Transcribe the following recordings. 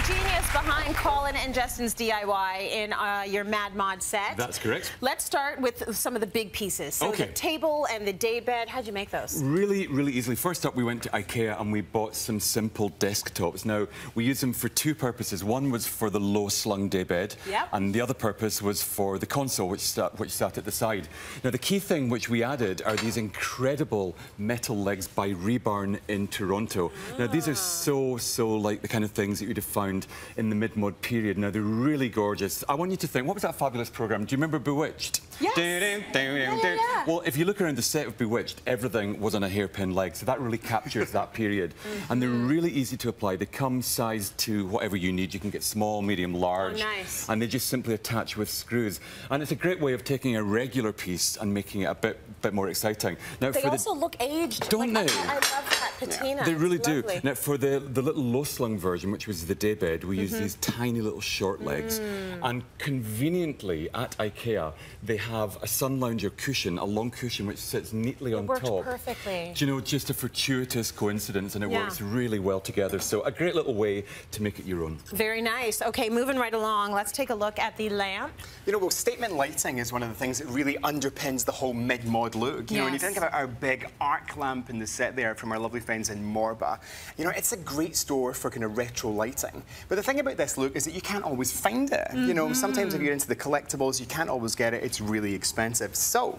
genius behind Colin and Justin's DIY in your Mad Mod set. That's correct. Let's start with some of the big pieces. So okay. The table and the daybed, how'd you make those? Really, really easily. First up, we went to IKEA and we bought some simple desktops. Now, we used them for two purposes. One was for the low-slung daybed, yep. and the other purpose was for the console, which sat at the side. Now, the key thing which we added are these incredible metal legs by Rebarn in Toronto. Now, these are so like the kind of things that you'd have found in the mid-mod period. Now, they're really gorgeous. I want you to think, what was that fabulous programme? Do you remember Bewitched? Yes. Yeah. Well, if you look around the set of Bewitched, everything was on a hairpin leg, so that really captures that period. And they're really easy to apply. They come sized to whatever you need. You can get small, medium, large. Oh, nice. And they just simply attach with screws. And it's a great way of taking a regular piece and making it a bit more exciting. Now, they also look aged. Don't they? I love that patina. Yeah, they really it's do. lovely. Now, for the little low-slung version, which was the daybed, we used these tiny little short legs. And conveniently, at IKEA, they have a sun lounger cushion, a long cushion, which sits neatly on top. It worked perfectly. Do you know, just a fortuitous coincidence, and it works really well together. So a great little way to make it your own. Very nice. Okay, moving right along, let's take a look at the lamp. You know, well, statement lighting is one of the things that really underpins the whole mid-mod look. You know, when you think about our big arc lamp in the set there from our lovely friends in Morba, you know, it's a great store for kind of retro lighting. But the thing about this look is that you can't always find it. You know, sometimes if you're into the collectibles, you can't always get it. It's really expensive. So,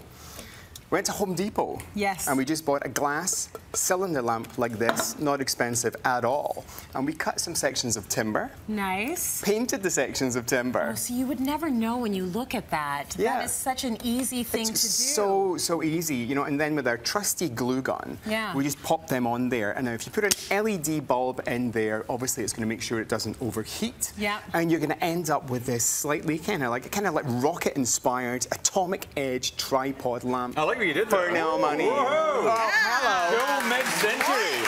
we went to Home Depot. Yes. And we just bought a glass cylinder lamp like this, not expensive at all. And we cut some sections of timber. Nice. Painted the sections of timber. Oh, so you would never know when you look at that. Yeah. That is such an easy thing to do. So easy, you know, and then with our trusty glue gun, we just pop them on there. And now if you put an LED bulb in there, obviously it's going to make sure it doesn't overheat. Yeah. And you're going to end up with this slightly kind of like rocket-inspired atomic edge tripod lamp. I like what you did there. For now money. Whoa. Oh, hello. Go mid-century.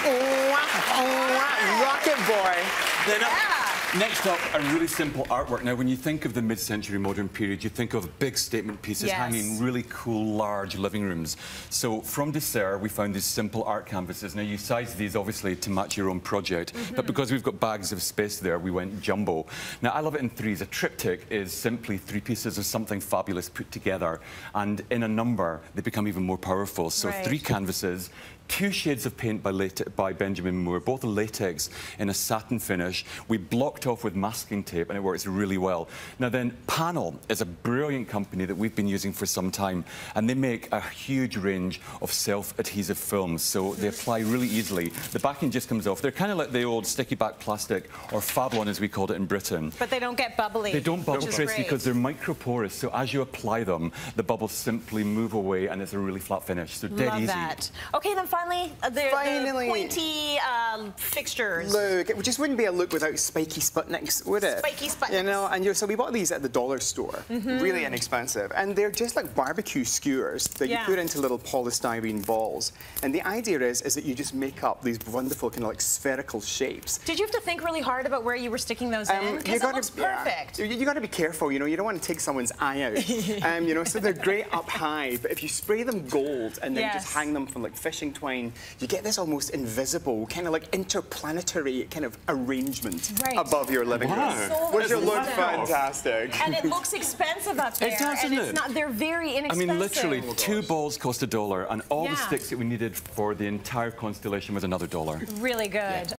Rocket boy. Next up, a really simple artwork. Now, when you think of the mid-century modern period, you think of big statement pieces hanging really cool, large living rooms. So from Dessert, we found these simple art canvases. Now, you size these, obviously, to match your own project. But because we've got bags of space there, we went jumbo. Now, I love it in threes. A triptych is simply three pieces of something fabulous put together. And in a number, they become even more powerful. So 3 canvases, 2 shades of paint by Benjamin Moore, both latex in a satin finish. We blocked off with masking tape, and it works really well. Now then, Panel is a brilliant company that we've been using for some time, and they make a huge range of self-adhesive films, so they apply really easily. The backing just comes off. They're kind of like the old sticky back plastic, or Fablon as we called it in Britain. But they don't get bubbly. They don't bubble, Tracy, because they're microporous, so as you apply them, the bubbles simply move away, and it's a really flat finish, so dead easy. Love that. Okay, then finally, the pointy fixtures. Look, it just wouldn't be a look without spiky Sputniks, would it? Spiky Sputniks. You know, and so we bought these at the dollar store, really inexpensive, and they're just like barbecue skewers that you put into little polystyrene balls. And the idea is that you just make up these wonderful kind of like spherical shapes. Did you have to think really hard about where you were sticking those in? Because it looks perfect. You got to be careful, you know, you don't want to take someone's eye out. You know, so they're great up high, but if you spray them gold and then just hang them from like fishing twine, you get this almost invisible, kind of like interplanetary kind of arrangement above your living room. Which will look fantastic. And it looks expensive up there. It does, and isn't it's not, they're very inexpensive. I mean, literally, 2 balls cost $1, and all the sticks that we needed for the entire constellation was another $1. Really good.